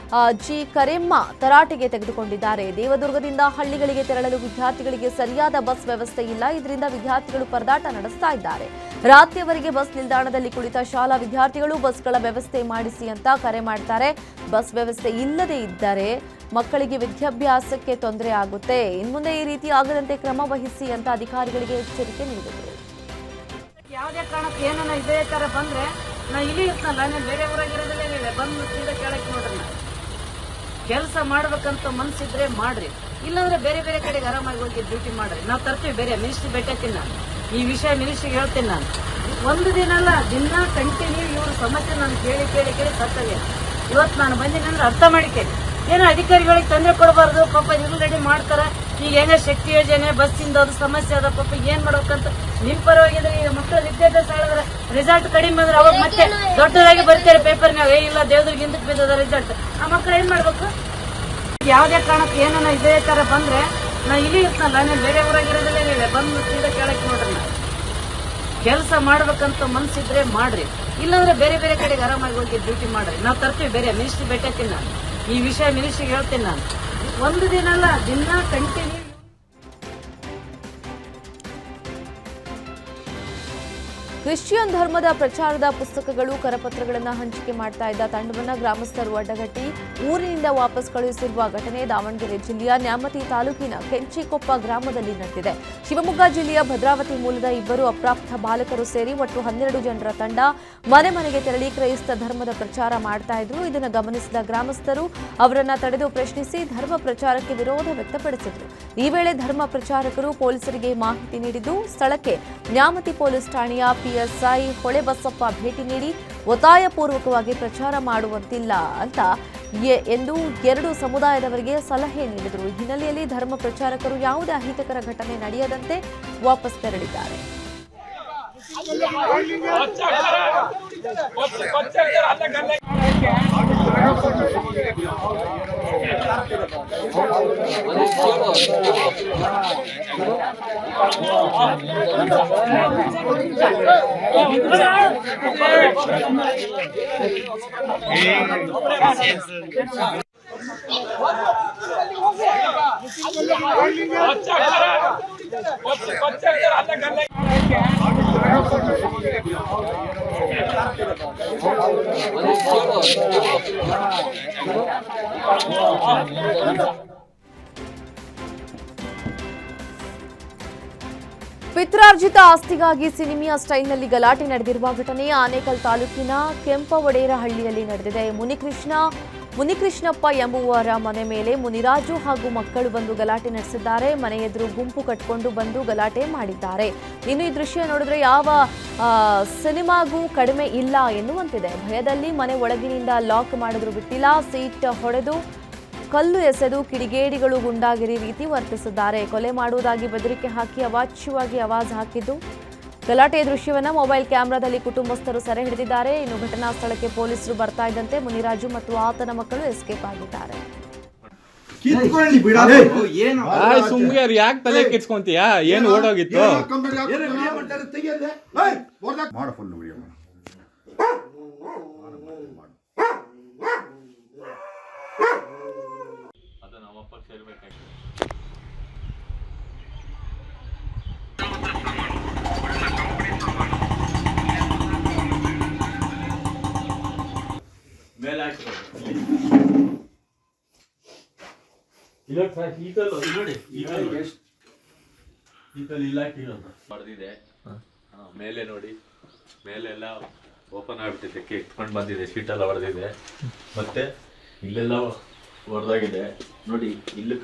Speaker 1: ಜಿ ಕರೆಮ್ಮ ತರಾಟೆಗೆ ತೆಗೆದುಕೊಂಡಿದ್ದಾರೆ. ದೇವದುರ್ಗದಿಂದ ಹಳ್ಳಿಗಳಿಗೆ ತೆರಳಲು ವಿದ್ಯಾರ್ಥಿಗಳಿಗೆ ಸರಿಯಾದ ಬಸ್ ವ್ಯವಸ್ಥೆ ಇಲ್ಲ. ಇದರಿಂದ ವಿದ್ಯಾರ್ಥಿಗಳು ಪರದಾಟ ನಡೆಸ್ತಾ ಇದ್ದಾರೆ. ರಾತ್ರಿಯವರೆಗೆ ಬಸ್ ನಿಲ್ದಾಣದಲ್ಲಿ ಕುಳಿತ ಶಾಲಾ ವಿದ್ಯಾರ್ಥಿಗಳು ಬಸ್ಗಳ ವ್ಯವಸ್ಥೆ ಮಾಡಿಸಿ ಅಂತ ಕರೆ ಮಾಡ್ತಾರೆ. ಬಸ್ ವ್ಯವಸ್ಥೆ ಇಲ್ಲದೆ ಇದ್ದರೆ ಮಕ್ಕಳಿಗೆ ವಿದ್ಯಾಭ್ಯಾಸಕ್ಕೆ ತೊಂದರೆ ಆಗುತ್ತೆ. ಇನ್ಮುಂದೆ ಈ ರೀತಿ ಆಗದಂತೆ ಕ್ರಮ ವಹಿಸಿ ಅಂತ ಅಧಿಕಾರಿಗಳಿಗೆ ಎಚ್ಚರಿಕೆ ನೀಡಿದರು.
Speaker 5: ಯಾವುದೇ ಕಾರಣಕ್ಕೆ ಏನನ್ನ ಇದೇ ತರ ಬಂದ್ರೆ ನಾ ಇಲ್ಲಿ ಇರ್ತನಲ್ಲ, ನಾನು ಬೇರೆ ಊರಾಗಿರೋದಿಲ್ಲ, ಬಂದು ಸೀದಾ ಕೇಳಕ್ಕೆ ನೋಡ್ರಿ. ಕೆಲಸ ಮಾಡ್ಬೇಕಂತ ಮನ್ಸಿದ್ರೆ ಮಾಡ್ರಿ, ಇಲ್ಲಾಂದ್ರೆ ಬೇರೆ ಬೇರೆ ಕಡೆಗೆ ಆರಾಮಾಗಿ ಹೋಗಿ ಡ್ಯೂಟಿ ಮಾಡ್ರಿ. ನಾವು ತರ್ತೀವಿ, ಬೇರೆ ಮಿನಿಸ್ಟ್ರಿ ಭೇಟಿಯಾಗ್ತೀನಿ ನಾನು, ಈ ವಿಷಯ ಮಿನಿಸ್ಟ್ರಿಗೆ ಹೇಳ್ತೀನಿ ನಾನು. ಒಂದು ದಿನ ಅಲ್ಲ, ದಿನ ಕಂಟಿನ್ಯೂ ಇವ್ರ ಸಮಸ್ಯೆ ನಾನು ಕೇಳಿ ಕೇಳಿ ಕೇಳಿ ಸತ್ತಾಗೆ. ಇವತ್ತು ನಾನು ಬಂದಿನಿ ಅಂದ್ರೆ ಅರ್ಥ ಮಾಡಿಕೇಳಿ, ಏನೋ ಅಧಿಕಾರಿಗಳಿಗೆ ತೊಂದರೆ ಕೊಡಬಾರ್ದು. ಪಾಪ ಇವ್ರು ರೆಡಿ ಮಾಡ್ತಾರೆ. ಈಗ ಹೆಂಗ ಶಕ್ತಿ ಯೋಜನೆ ಬಸ್ಸಿಂದ ಅದು ಸಮಸ್ಯೆ ಅದ, ಪಾಪ ಏನ್ ಮಾಡ್ಬೇಕಂತ ನಿಮ್ ಪರವಾಗಿದ್ರೆ ಈಗ ಮಕ್ಕಳ ವಿದ್ಯಾಭ್ಯಾಸ ಹೇಳಿದ್ರೆ ರಿಸಲ್ಟ್ ಕಡಿಮೆ ಅಂದ್ರೆ ಅವಾಗ ಮತ್ತೆ ದೊಡ್ಡದಾಗಿ ಬರ್ತಾರೆ ಪೇಪರ್ನಾಗ, ಇಲ್ಲ ದೇವದುರ್ಗ ಹಿಂದಕ್ಕೆ ಬಿದ್ದದ ರಿಸಲ್ಟ್. ಆ ಮಕ್ಕಳು ಏನ್ ಮಾಡ್ಬೇಕು? ಯಾವುದೇ ಕಾರಣಕ್ಕೆ ಏನನ್ನ ಇದೇ ತರ ಬಂದ್ರೆ ನಾ ಇಲ್ಲಿ ಇರ್ತನಲ್ಲ, ನಾನು ಬೇರೆ ಊರಾಗಿರೋದಿಲ್ಲ, ಬಂದು ಸೀದಾ ಕೇಳಕ್ಕೆ ನೋಡ್ರಿ. ಕೆಲಸ ಮಾಡ್ಬೇಕಂತ ಮನ್ಸಿದ್ರೆ ಮಾಡ್ರಿ, ಇಲ್ಲಾಂದ್ರೆ ಬೇರೆ ಬೇರೆ ಕಡೆಗೆ ಆರಾಮಾಗಿ ಹೋಗಿ ಡ್ಯೂಟಿ ಮಾಡ್ರಿ. ನಾವು ತರ್ತೀವಿ, ಬೇರೆ ಮಿನಿಸ್ಟ್ರಿ ಭೇಟಿಯಾಗ್ತೀನಿ ನಾನು, ಈ ವಿಷಯ ಮಿನಿಸ್ಟ್ರಿಗೆ ಹೇಳ್ತೀನಿ ನಾನು. ಒಂದು ದಿನ ಅಲ್ಲ, ದಿನ ಕಂಟಿನ್ಯೂ.
Speaker 1: ಕ್ರಿಶ್ಚಿಯನ್ ಧರ್ಮದ ಪ್ರಚಾರದ ಪುಸ್ತಕಗಳು, ಕರಪತ್ರಗಳನ್ನು ಹಂಚಿಕೆ ಮಾಡ್ತಾ ಇದ್ದ ತಂಡವನ್ನು ಗ್ರಾಮಸ್ಥರು ಅಡ್ಡಗಟ್ಟಿ ಊರಿನಿಂದ ವಾಪಸ್ ಕಳುಹಿಸಿರುವ ಘಟನೆ ದಾವಣಗೆರೆ ಜಿಲ್ಲೆಯ ನ್ಯಾಮತಿ ತಾಲೂಕಿನ ಕೆಂಚಿಕೊಪ್ಪ ಗ್ರಾಮದಲ್ಲಿ ನಡೆದಿದೆ. ಶಿವಮೊಗ್ಗ ಜಿಲ್ಲೆಯ ಭದ್ರಾವತಿ ಮೂಲದ ಇಬ್ಬರು ಅಪ್ರಾಪ್ತ ಬಾಲಕರು ಸೇರಿ ಒಟ್ಟು 12 ಜನರ ತಂಡ ಮನೆ ಮನೆಗೆ ತೆರಳಿ ಕ್ರೈಸ್ತ ಧರ್ಮದ ಪ್ರಚಾರ ಮಾಡ್ತಾ ಇದ್ರು. ಇದನ್ನು ಗಮನಿಸಿದ ಗ್ರಾಮಸ್ಥರು ಅವರನ್ನ ತಡೆದು ಪ್ರಶ್ನಿಸಿ ಧರ್ಮ ಪ್ರಚಾರಕ್ಕೆ ವಿರೋಧ ವ್ಯಕ್ತಪಡಿಸಿದ್ರು. ಈ ವೇಳೆ ಧರ್ಮ ಪ್ರಚಾರಕರು ಪೊಲೀಸರಿಗೆ ಮಾಹಿತಿ ನೀಡಿದ್ದು, ಸ್ಥಳಕ್ಕೆ ನ್ಯಾಮತಿ ಪೊಲೀಸ್ ಠಾಣೆಯ ಪಿಎಸ್ಐ ಹೊಳೆಬಸಪ್ಪ ಭೇಟಿ ನೀಡಿ ಒತ್ತಾಯಪೂರ್ವಕವಾಗಿ ಪ್ರಚಾರ ಮಾಡುವಂತಿಲ್ಲ ಎಂದು ಎರಡು ಸಮುದಾಯದವರಿಗೆ ಸಲಹೆ ನೀಡಿದರು. ಈ ಹಿನ್ನೆಲೆಯಲ್ಲಿ ಧರ್ಮ ಪ್ರಚಾರಕರು ಯಾವುದೇ ಅಹಿತಕರ ಘಟನೆ ನಡೆಯದಂತೆ ವಾಪಸ್ ತೆರಳಿದ್ದಾರೆ. ಪಿತ್ರಾರ್ಜಿತ ಆಸ್ತಿಗಾಗಿ ಸಿನಿಮಿಯಾ ಸ್ಟೈಲ್ನಲ್ಲಿ ಗಲಾಟೆ ನಡೆದಿರುವ ಘಟನೆ ಆನೇಕಲ್ ತಾಲೂಕಿನ ಕೆಂಪವಡೇರಹಳ್ಳಿಯಲ್ಲಿ ನಡೆದಿದೆ. ಮುನಿಕೃಷ್ಣಪ್ಪ ಎಂಬುವರ ಮನೆ ಮೇಲೆ ಮುನಿರಾಜು ಹಾಗೂ ಮಕ್ಕಳು ಬಂದು ಗಲಾಟೆ ನಡೆಸಿದ್ದಾರೆ. ಮನೆ ಎದುರು ಗುಂಪು ಕಟ್ಟಿಕೊಂಡು ಬಂದು ಗಲಾಟೆ ಮಾಡಿದ್ದಾರೆ. ಇನ್ನು ಈ ದೃಶ್ಯ ನೋಡಿದ್ರೆ ಯಾವ ಸಿನಿಮಾಗೂ ಕಡಿಮೆ ಇಲ್ಲ ಎನ್ನುವಂತಿದೆ. ಭಯದಲ್ಲಿ ಮನೆ ಒಳಗಿನಿಂದ ಲಾಕ್ ಮಾಡಿದ್ರು ಬಿಟ್ಟಿಲ್ಲ. ಸೀಟ್ ಹೊಡೆದು ಕಲ್ಲು ಎಸೆದು ಕಿಡಿಗೇಡಿಗಳು ಗುಂಡಾಗಿರಿ ರೀತಿ ವರ್ತಿಸಿದ್ದಾರೆ. ಕೊಲೆ ಮಾಡುವುದಾಗಿ ಬೆದರಿಕೆ ಹಾಕಿ ಅವಾಚ್ಯವಾಗಿ ಆವಾಜ್ ಹಾಕಿದ್ದು ಗಲಾಟೆಯ ದೃಶ್ಯವನ್ನು ಮೊಬೈಲ್ ಕ್ಯಾಮೆರಾದಲ್ಲಿ ಕುಟುಂಬಸ್ಥರು ಸೆರೆ ಹಿಡಿದಿದ್ದಾರೆ. ಇನ್ನು ಘಟನಾ ಸ್ಥಳಕ್ಕೆ ಪೊಲೀಸರು ಬರ್ತಾ ಇದ್ದಂತೆ ಮುನಿರಾಜು ಮತ್ತು ಆತನ ಮಕ್ಕಳು ಎಸ್ಕೇಪ್ ಆಗಿದ್ದಾರೆ.
Speaker 6: ಸುಮ್ಗೆ ಯಾಕೆ ತಲೆ ಕೆಡ್ಸ್ಕೊಂತೀಯಾ? ಏನು ಓಡೋಗಿತ್ತು?
Speaker 7: ಹೊಡೆದಿದೆ ಮೇಲೆ ನೋಡಿ, ಮೇಲೆಲ್ಲ ಓಪನ್ ಆಗ್ಬಿಟ್ಟಿದೆ, ಎತ್ಕೊಂಡು ಬಂದಿದೆ, ಶೀಟೆಲ್ಲ ಹೊಡೆದಿದೆ, ಮತ್ತೆ ಇಲ್ಲೆಲ್ಲ ಹೊಡೆದಾಗಿದೆ ನೋಡಿ. ಇಲ್ಲಿ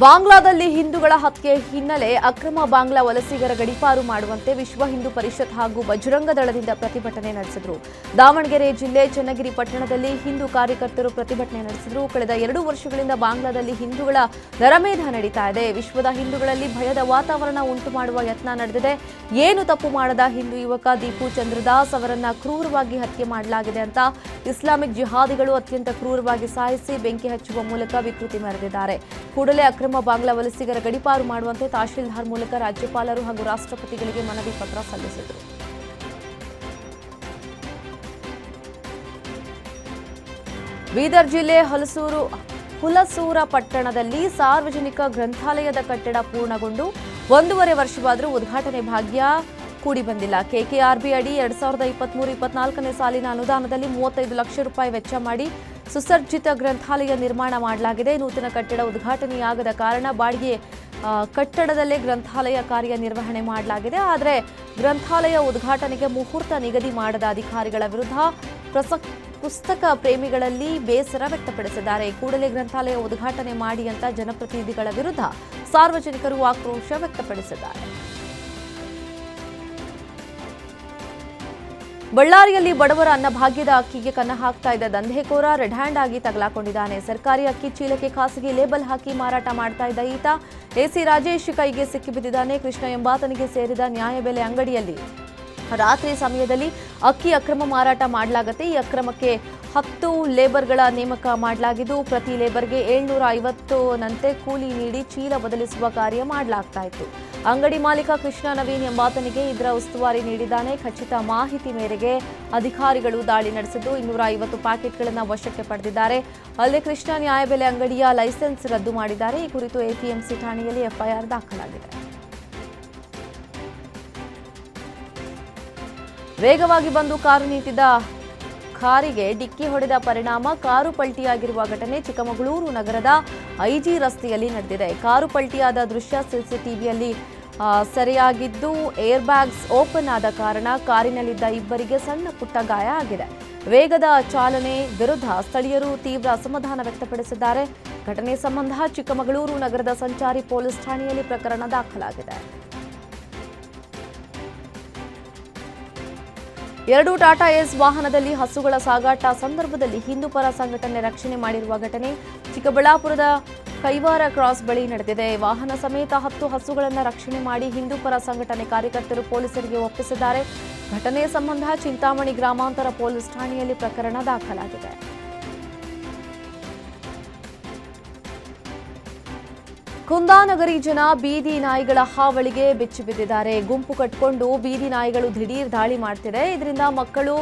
Speaker 1: ಬಾಂಗ್ಲಾದಲ್ಲಿ ಹಿಂದೂಗಳ ಹತ್ಯೆ ಹಿನ್ನೆಲೆ ಅಕ್ರಮ ಬಾಂಗ್ಲಾ ವಲಸಿಗರ ಗಡೀಪಾರು ಮಾಡುವಂತೆ ವಿಶ್ವ ಹಿಂದೂ ಪರಿಷತ್ ಹಾಗೂ ಬಜರಂಗ ದಳದಿಂದ ಪ್ರತಿಭಟನೆ ನಡೆಸಿದರು. ದಾವಣಗೆರೆ ಜಿಲ್ಲೆ ಚನ್ನಗಿರಿ ಪಟ್ಟಣದಲ್ಲಿ ಹಿಂದೂ ಕಾರ್ಯಕರ್ತರು ಪ್ರತಿಭಟನೆ ನಡೆಸಿದರು. ಕಳೆದ 2 ವರ್ಷಗಳಿಂದ ಬಾಂಗ್ಲಾದಲ್ಲಿ ಹಿಂದೂಗಳ ನರಮೇಧ ನಡೀತಾ ಇದೆ. ವಿಶ್ವದ ಹಿಂದೂಗಳಲ್ಲಿ ಭಯದ ವಾತಾವರಣ ಉಂಟು ಮಾಡುವ ಯತ್ನ ನಡೆದಿದೆ. ಏನು ತಪ್ಪು ಮಾಡದ ಹಿಂದೂ ಯುವಕ ದೀಪು ಚಂದ್ರದಾಸ್ ಅವರನ್ನ ಕ್ರೂರವಾಗಿ ಹತ್ಯೆ ಮಾಡಲಾಗಿದೆ ಅಂತ ಇಸ್ಲಾಮಿಕ್ ಜಿಹಾದಿಗಳು ಅತ್ಯಂತ ಕ್ರೂರವಾಗಿ ಸಾಯಿಸಿ ಬೆಂಕಿ ಹಚ್ಚುವ ಮೂಲಕ ವಿಕೃತಿ ಮೆರೆದಿದ್ದಾರೆ. ಕೂಡಲೇ ಅಕ್ರಮ ಬಾಂಗ್ಲಾ ವಲಸಿಗರ ಗಡೀಪಾರು ಮಾಡುವಂತೆ ತಹಶೀಲ್ದಾರ್ ಮೂಲಕ ರಾಜ್ಯಪಾಲರು ಹಾಗೂ ರಾಷ್ಟ್ರಪತಿಗಳಿಗೆ ಮನವಿ ಪತ್ರ ಸಲ್ಲಿಸಿದರು. ಬೀದರ್ ಜಿಲ್ಲೆ ಹುಲಸೂರ ಪಟ್ಟಣದಲ್ಲಿ ಸಾರ್ವಜನಿಕ ಗ್ರಂಥಾಲಯದ ಕಟ್ಟಡ ಪೂರ್ಣಗೊಂಡು 1.5 ವರ್ಷವಾದರೂ ಉದ್ಘಾಟನೆ ಭಾಗ್ಯ ಕೂಡಿ ಬಂದಿಲ್ಲ. ಕೆಕೆಆರ್ಬಿ ಅಡಿ 2023-24ನೇ ಸಾಲಿನ ಅನುದಾನದಲ್ಲಿ 35 ಲಕ್ಷ ರೂಪಾಯಿ ವೆಚ್ಚ ಮಾಡಿ ಸುಸಜ್ಜಿತ ಗ್ರಂಥಾಲಯ ನಿರ್ಮಾಣ ಮಾಡಲಾಗಿದೆ. ನೂತನ ಕಟ್ಟಡ ಉದ್ಘಾಟನೆಯಾಗದ ಕಾರಣ ಬಾಡಿಗೆ ಕಟ್ಟಡದಲ್ಲೇ ಗ್ರಂಥಾಲಯ ಕಾರ್ಯನಿರ್ವಹಣೆ ಮಾಡಲಾಗಿದೆ. ಆದರೆ ಗ್ರಂಥಾಲಯ ಉದ್ಘಾಟನೆಗೆ ಮುಹೂರ್ತ ನಿಗದಿ ಮಾಡದ ಅಧಿಕಾರಿಗಳ ವಿರುದ್ಧ ಪುಸ್ತಕ ಪ್ರೇಮಿಗಳಲ್ಲಿ ಬೇಸರ ವ್ಯಕ್ತಪಡಿಸಿದ್ದಾರೆ. ಕೂಡಲೇ ಗ್ರಂಥಾಲಯ ಉದ್ಘಾಟನೆ ಮಾಡಿ ಅಂತ ಜನಪ್ರತಿನಿಧಿಗಳ ವಿರುದ್ಧ ಸಾರ್ವಜನಿಕರು ಆಕ್ರೋಶ ವ್ಯಕ್ತಪಡಿಸಿದ್ದಾರೆ. ಬಳ್ಳಾರಿಯಲ್ಲಿ ಬಡವರ ಅನ್ನಭಾಗ್ಯದ ಅಕ್ಕಿಗೆ ಕನ್ನ ಹಾಕ್ತಾ ಇದ್ದ ದಂಧೆಕೋರ ರೆಡ್ ಹ್ಯಾಂಡ್ ಆಗಿ ತಗಲಾಕೊಂಡಿದ್ದಾನೆ. ಸರ್ಕಾರಿ ಅಕ್ಕಿ ಚೀಲಕ್ಕೆ ಖಾಸಗಿ ಲೇಬಲ್ ಹಾಕಿ ಮಾರಾಟ ಮಾಡ್ತಾ ಇದ್ದ ಈತ ಎಸಿ ರಾಜೇಶ್ ಕೈಗೆ ಸಿಕ್ಕಿಬಿದ್ದಿದ್ದಾನೆ. ಕೃಷ್ಣ ಎಂಬಾತನಿಗೆ ಸೇರಿದ ನ್ಯಾಯಬೆಲೆ ಅಂಗಡಿಯಲ್ಲಿ ರಾತ್ರಿ ಸಮಯದಲ್ಲಿ ಅಕ್ಕಿ ಅಕ್ರಮ ಮಾರಾಟ ಮಾಡಲಾಗುತ್ತೆ. ಈ ಅಕ್ರಮಕ್ಕೆ 10 ಲೇಬರ್ಗಳ ನೇಮಕ ಮಾಡಲಾಗಿದ್ದು ಪ್ರತಿ ಲೇಬರ್ಗೆ 750ನಂತೆ ಕೂಲಿ ನೀಡಿ ಚೀಲ ಬದಲಿಸುವ ಕಾರ್ಯ ಮಾಡಲಾಗ್ತಾ ಇತ್ತು. ಅಂಗಡಿ ಮಾಲೀಕ ಕೃಷ್ಣ ನವೀನ್ ಎಂಬಾತನಿಗೆ ಇದರ ಉಸ್ತುವಾರಿ ನೀಡಿದ್ದಾನೆ. ಖಚಿತ ಮಾಹಿತಿ ಮೇರೆಗೆ ಅಧಿಕಾರಿಗಳು ದಾಳಿ ನಡೆಸಿದ್ದು 250 ಪ್ಯಾಕೆಟ್ಗಳನ್ನು ವಶಕ್ಕೆ ಪಡೆದಿದ್ದಾರೆ. ಅಲ್ಲದೆ ಕೃಷ್ಣ ನ್ಯಾಯಬೆಲೆ ಅಂಗಡಿಯ ಲೈಸೆನ್ಸ್ ರದ್ದು ಮಾಡಿದ್ದಾರೆ. ಈ ಕುರಿತು ಎಪಿಎಂಸಿ ಠಾಣೆಯಲ್ಲಿ ಎಫ್ಐಆರ್ ದಾಖಲಾಗಿದೆ. ವೇಗವಾಗಿ ಬಂದು ಕಾರು ನಿಂತಿದ್ದ ಕಾರಿಗೆ ಡಿಕ್ಕಿ ಹೊಡೆದ ಪರಿಣಾಮ ಕಾರು ಪಲ್ಟಿಯಾಗಿರುವ ಘಟನೆ ಚಿಕ್ಕಮಗಳೂರು ನಗರದ ಐಜಿ ರಸ್ತೆಯಲ್ಲಿ ನಡೆದಿದೆ. ಕಾರು ಪಲ್ಟಿಯಾದ ದೃಶ್ಯ ಸಿಸಿಟಿವಿಯಲ್ಲಿ ಸೆರೆಯಾಗಿದ್ದು ಏರ್ ಬ್ಯಾಗ್ಸ್ ಓಪನ್ ಆದ ಕಾರಣ ಕಾರಿನಲ್ಲಿದ್ದ ಇಬ್ಬರಿಗೆ ಸಣ್ಣ ಪುಟ್ಟ ಗಾಯ ಆಗಿದೆ. ವೇಗದ ಚಾಲನೆ ವಿರುದ್ಧ ಸ್ಥಳೀಯರು ತೀವ್ರ ಅಸಮಾಧಾನ ವ್ಯಕ್ತಪಡಿಸಿದ್ದಾರೆ. ಘಟನೆ ಸಂಬಂಧ ಚಿಕ್ಕಮಗಳೂರು ನಗರದ ಸಂಚಾರಿ ಪೊಲೀಸ್ ಠಾಣೆಯಲ್ಲಿ ಪ್ರಕರಣ ದಾಖಲಾಗಿದೆ. 2 ಟಾಟಾ ಏಸ್ ವಾಹನದಲ್ಲಿ ಹಸುಗಳ ಸಾಗಾಟ ಸಂದರ್ಭದಲ್ಲಿ ಹಿಂದೂಪರ ಸಂಘಟನೆ ರಕ್ಷಣೆ ಮಾಡಿರುವ ಘಟನೆ ಚಿಕ್ಕಬಳ್ಳಾಪುರದ ಕೈವಾರ ಕ್ರಾಸ್ ಬಳಿ ನಡೆದಿದೆ. ವಾಹನ ಸಮೇತ 10 ಹಸುಗಳನ್ನು ರಕ್ಷಣೆ ಮಾಡಿ ಹಿಂದೂಪರ ಸಂಘಟನೆ ಕಾರ್ಯಕರ್ತರು ಪೊಲೀಸರಿಗೆ ಒಪ್ಪಿಸಿದ್ದಾರೆ. ಘಟನೆ ಸಂಬಂಧ ಚಿಂತಾಮಣಿ ಗ್ರಾಮಾಂತರ ಪೊಲೀಸ್ ಠಾಣೆಯಲ್ಲಿ ಪ್ರಕರಣ ದಾಖಲಾಗಿದೆ. ಕುಂದಾನಗರಿ ಜನ ಬೀದಿ ನಾಯಿಗಳ ಹಾವಳಿಗೆ ಬೆಚ್ಚಿಬಿದ್ದಿದ್ದಾರೆ. ಗುಂಪು ಕಟ್ಟಿಕೊಂಡು ಬೀದಿ ನಾಯಿಗಳು ದಿಢೀರ್ ದಾಳಿ ಮಾಡ್ತಿದೆ. ಇದರಿಂದ ಮಕ್ಕಳು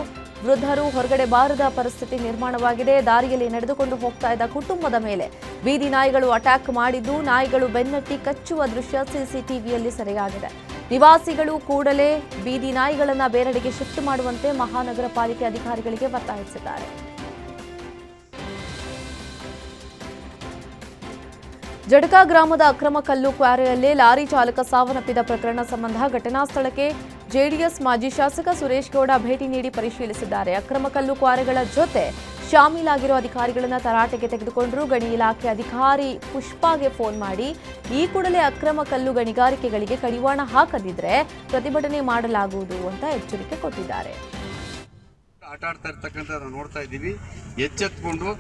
Speaker 1: ವೃದ್ಧರು ಹೊರಗಡೆ ಬಾರದ ಪರಿಸ್ಥಿತಿ ನಿರ್ಮಾಣವಾಗಿದೆ. ದಾರಿಯಲ್ಲಿ ನಡೆದುಕೊಂಡು ಹೋಗ್ತಾ ಇದ್ದ ಕುಟುಂಬದ ಮೇಲೆ ಬೀದಿ ನಾಯಿಗಳು ಅಟ್ಯಾಕ್ ಮಾಡಿದ್ದು ನಾಯಿಗಳು ಬೆನ್ನಟ್ಟಿ ಕಚ್ಚುವ ದೃಶ್ಯ ಸಿಸಿಟಿವಿಯಲ್ಲಿ ಸೆರೆಯಾಗಿದೆ. ನಿವಾಸಿಗಳು ಕೂಡಲೇ ಬೀದಿ ನಾಯಿಗಳನ್ನು ಬೇರೆಡೆಗೆ ಶಿಫ್ಟ್ ಮಾಡುವಂತೆ ಮಹಾನಗರ ಪಾಲಿಕೆ ಅಧಿಕಾರಿಗಳಿಗೆ ಒತ್ತಾಯಿಸಿದ್ದಾರೆ. ಜಡಕ ಗ್ರಾಮದ ಅಕ್ರಮ ಕಲ್ಲು ಕ್ವಾರೆಯಲ್ಲೇ ಲಾರಿ ಚಾಲಕ ಸಾವನ್ನಪ್ಪಿದ ಪ್ರಕರಣ ಸಂಬಂಧ ಘಟನಾ ಸ್ಥಳಕ್ಕೆ ಜೆಡಿಎಸ್ ಮಾಜಿ ಶಾಸಕ ಸುರೇಶ್ ಗೌಡ ಭೇಟಿ ನೀಡಿ ಪರಿಶೀಲಿಸಿದ್ದಾರೆ. ಅಕ್ರಮ ಕಲ್ಲು ಕ್ವಾರೆಗಳ ಜೊತೆ ಶಾಮೀಲಾಗಿರುವ ಅಧಿಕಾರಿಗಳನ್ನು ತರಾಟೆಗೆ ತೆಗೆದುಕೊಂಡರು. ಗಣಿ ಇಲಾಖೆ ಅಧಿಕಾರಿ ಪುಷ್ಪಾಗೆ ಫೋನ್ ಮಾಡಿ ಈ ಕೂಡಲೇ ಅಕ್ರಮ ಕಲ್ಲು ಗಣಿಗಾರಿಕೆಗಳಿಗೆ ಕಡಿವಾಣ ಹಾಕದಿದ್ರೆ ಪ್ರತಿಭಟನೆ ಮಾಡಲಾಗುವುದು ಅಂತ ಎಚ್ಚರಿಕೆ ಕೊಟ್ಟಿದ್ದಾರೆ.
Speaker 8: ಆಟ ಆಡ್ತಾ ಇರ್ತಕ್ಕಂಥ ನೋಡ್ತಾ ಇದ್ದೀವಿ. ಎಚ್ಚೆತ್ಕೊಂಡು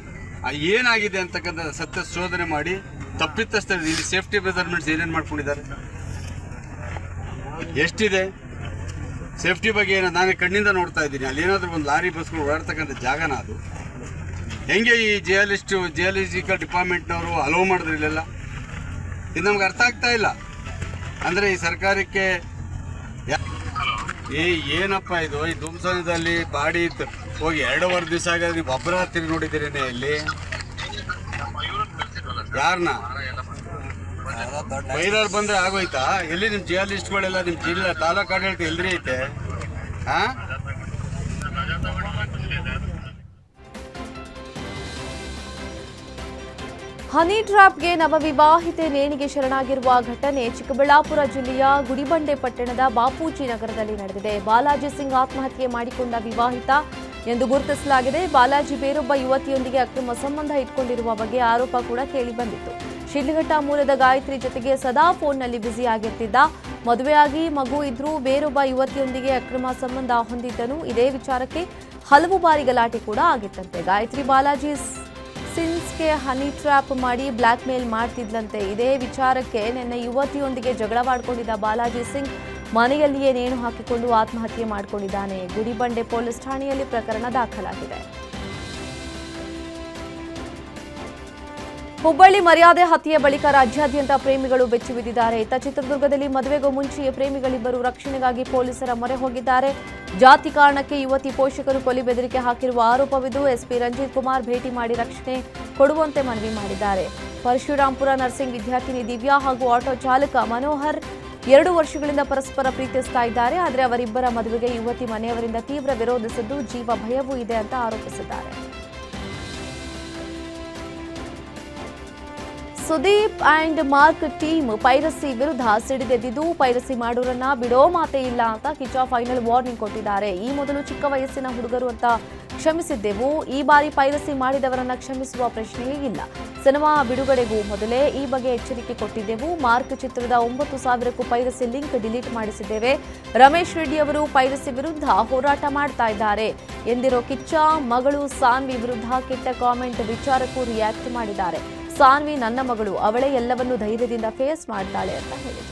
Speaker 8: ಏನಾಗಿದೆ ಅಂತಕ್ಕಂಥ ಸತ್ಯ ಶೋಧನೆ ಮಾಡಿ ತಪ್ಪಿತಸ್ಥ ಇಲ್ಲಿ ಸೇಫ್ಟಿ ಮೆಜರ್ಮೆಂಟ್ಸ್ ಏನೇನು ಮಾಡ್ಕೊಂಡಿದ್ದಾರೆ, ಎಷ್ಟಿದೆ ಸೇಫ್ಟಿ ಬಗ್ಗೆ ನಾನು ಕಣ್ಣಿಂದ ನೋಡ್ತಾ ಇದ್ದೀನಿ. ಅಲ್ಲಿ ಏನಾದರೂ ಒಂದು ಲಾರಿ ಬಸ್ಗಳು ಓಡಾಡ್ತಕ್ಕಂಥ ಜಾಗನ ಅದು ಹೆಂಗೆ ಈ ಜಿಯಾಲಜಿಕಲ್ ಡಿಪಾರ್ಟ್ಮೆಂಟ್ನವರು ಅಲೋ ಮಾಡಿದ್ರು ಇಲ್ಲೆಲ್ಲ? ಇದು ನಮ್ಗೆ ಅರ್ಥ ಆಗ್ತಾ ಇಲ್ಲ. ಅಂದರೆ ಈ ಸರ್ಕಾರಕ್ಕೆ ಏನಪ್ಪ ಇದು? ಈ ಧೂಮ್ಸನದಲ್ಲಿ ಬಾಡಿ ಹೋಗಿ 2.5 ದಿವಸ ಆಗಿದೆ. ನೀವು ಒಬ್ಬರ ತಿರುಗಿ ನೋಡಿದ್ದೀರೇನೆ ಇಲ್ಲಿ? ಯಾರನ್ನ ಬೈಲರ್ ಬಂದ್ರೆ ಆಗೋಯ್ತಾ? ಎಲ್ಲಿ ನಿಮ್ಮ ಜಿಯಾಲಿಸ್ಟ್ಗಳೆಲ್ಲ ನಿಮ್ಮ ಜಿಲ್ಲಾ ತಾಲೂಕು ಆಡಳಿತ ಎಲ್ರಿ ಐತೆ?
Speaker 1: ಹನಿ ಟ್ರ್ಯಾಪ್ಗೆ ನವವಿವಾಹಿತೆ ನೇಣಿಗೆ ಶರಣಾಗಿರುವ ಘಟನೆ ಚಿಕ್ಕಬಳ್ಳಾಪುರ ಜಿಲ್ಲೆಯ ಗುಡಿಬಂಡೆ ಪಟ್ಟಣದ ಬಾಪೂಜಿ ನಗರದಲ್ಲಿ ನಡೆದಿದೆ. ಬಾಲಾಜಿ ಸಿಂಗ್ ಆತ್ಮಹತ್ಯೆ ಮಾಡಿಕೊಂಡ ವಿವಾಹಿತ ಎಂದು ಗುರುತಿಸಲಾಗಿದೆ. ಬಾಲಾಜಿ ಬೇರೊಬ್ಬ ಯುವತಿಯೊಂದಿಗೆ ಅಕ್ರಮ ಸಂಬಂಧ ಇಟ್ಕೊಂಡಿರುವ ಬಗ್ಗೆ ಆರೋಪ ಕೂಡ ಕೇಳಿಬಂದಿತ್ತು. ಶಿಡ್ಲಘಟ್ಟ ಮೂಲದ ಗಾಯತ್ರಿ ಜೊತೆಗೆ ಸದಾ ಫೋನ್ನಲ್ಲಿ ಬ್ಯುಸಿ ಆಗಿರ್ತಿದ್ದ. ಮದುವೆಯಾಗಿ ಮಗು ಇದ್ರೂ ಬೇರೊಬ್ಬ ಯುವತಿಯೊಂದಿಗೆ ಅಕ್ರಮ ಸಂಬಂಧ ಹೊಂದಿದ್ದನು. ಇದೇ ವಿಚಾರಕ್ಕೆ ಹಲವು ಬಾರಿ ಗಲಾಟೆ ಕೂಡ ಆಗಿತ್ತಂತೆ. ಗಾಯತ್ರಿ ಬಾಲಾಜಿ ಸಿನ್ಸ್ಗೆ ಹನಿ ಟ್ರ್ಯಾಪ್ ಮಾಡಿ ಬ್ಲ್ಯಾಕ್ ಮೇಲ್ ಮಾಡ್ತಿದ್ಲಂತೆ. ಇದೇ ವಿಚಾರಕ್ಕೆ ನಿನ್ನೆ ಯುವತಿಯೊಂದಿಗೆ ಜಗಳವಾಡಿಕೊಂಡಿದ್ದ ಬಾಲಾಜಿ ಸಿಂಗ್ ಮನೆಯಲ್ಲಿಯೇ ನೇಣು ಹಾಕಿಕೊಂಡು ಆತ್ಮಹತ್ಯೆ ಮಾಡಿಕೊಂಡಿದ್ದಾನೆ. ಗುಡಿಬಂಡೆ ಪೊಲೀಸ್ ಠಾಣೆಯಲ್ಲಿ ಪ್ರಕರಣ ದಾಖಲಾಗಿದೆ. ಹುಬ್ಬಳ್ಳಿ ಮರ್ಯಾದೆ ಹತ್ಯೆ ಬಳಿಕ ರಾಜ್ಯಾದ್ಯಂತ ಪ್ರೇಮಿಗಳು ಬೆಚ್ಚಿ ಬಿದ್ದಿದ್ದಾರೆ. ಇತ್ತ ಚಿತ್ರದುರ್ಗದಲ್ಲಿ ಮದುವೆಗೂ ಮುಂಚೆಯೇ ಪ್ರೇಮಿಗಳಿಬ್ಬರು ರಕ್ಷಣೆಗಾಗಿ ಪೊಲೀಸರ ಮೊರೆ ಹೋಗಿದ್ದಾರೆ. ಜಾತಿ ಕಾರಣಕ್ಕೆ ಯುವತಿ ಪೋಷಕರು ಕೊಲೆ ಬೆದರಿಕೆ ಹಾಕಿರುವ ಆರೋಪವಿದ್ದು ಎಸ್ಪಿ ರಂಜಿತ್ ಕುಮಾರ್ ಭೇಟಿ ಮಾಡಿ ರಕ್ಷಣೆ ಕೊಡುವಂತೆ ಮನವಿ ಮಾಡಿದ್ದಾರೆ. ಪರಶುರಾಂಪುರ ನರ್ಸಿಂಗ್ ವಿದ್ಯಾರ್ಥಿನಿ ದಿವ್ಯಾ ಹಾಗೂ ಆಟೋ ಚಾಲಕ ಮನೋಹರ್ 2 ವರ್ಷಗಳಿಂದ ಪರಸ್ಪರ ಪ್ರೀತಿಸ್ತಾ ಇದ್ದಾರೆ. ಆದರೆ ಅವರಿಬ್ಬರ ಮದುವೆಗೆ ಯುವತಿ ಮನೆಯವರಿಂದ ತೀವ್ರ ವಿರೋಧಿಸಿದ್ದು ಜೀವ ಭಯವೂ ಇದೆ ಅಂತ ಆರೋಪಿಸಿದ್ದಾರೆ. Sudeep and mark team piracy ವಿರುದ್ಧ ಸಿಡಿದೆದ್ದಿದ್ದು ಪೈರಸಿ ಮಾಡೋರನ್ನ ಬಿಡೋ ಮಾತೇ ಇಲ್ಲ ಅಂತ ಕಿಚ್ಚ ಫೈನಲ್ ವಾರ್ನಿಂಗ್ ಕೊಟ್ಟಿದ್ದಾರೆ. ಈ ಮೊದಲು ಚಿಕ್ಕ ವಯಸ್ಸಿನ ಹುಡುಗರು ಅಂತ ಕ್ಷಮಿಸಿದ್ದೆವು. ಈ ಬಾರಿ ಪೈರಸಿ ಮಾಡಿದವರನ್ನ ಕ್ಷಮಿಸುವ ಪ್ರಶ್ನೆಯೇ ಇಲ್ಲ. ಸಿನಿಮಾ ಬಿಡುಗಡೆಗೂ ಮೊದಲೇ ಈ ಬಗ್ಗೆ ಎಚ್ಚರಿಕೆ ಕೊಟ್ಟಿದ್ದೆವು. ಮಾರ್ಕ್ ಚಿತ್ರದ 9,000ಕ್ಕೂ ಪೈರಸಿ ಲಿಂಕ್ ಡಿಲೀಟ್ ಮಾಡಿಸಿದ್ದೇವೆ. ರಮೇಶ್ ರೆಡ್ಡಿ ಅವರು ಪೈರಸಿ ವಿರುದ್ಧ ಹೋರಾಟ ಮಾಡ್ತಾ ಇದ್ದಾರೆ ಎಂದಿರೋ ಕಿಚ್ಚ ಮಗಳು ಸಾನ್ವಿ ವಿರುದ್ಧ ಕೆಟ್ಟ ಕಾಮೆಂಟ್ ವಿಚಾರಕ್ಕೂ ರಿಯಾಕ್ಟ್ ಮಾಡಿದ್ದಾರೆ. ಸಾನ್ವಿ ನನ್ನ ಮಗಳು, ಅವಳೇ ಎಲ್ಲವನ್ನೂ ಧೈರ್ಯದಿಂದ ಫೇಸ್ ಮಾಡ್ತಾಳೆ ಅಂತ ಹೇಳಿದರು.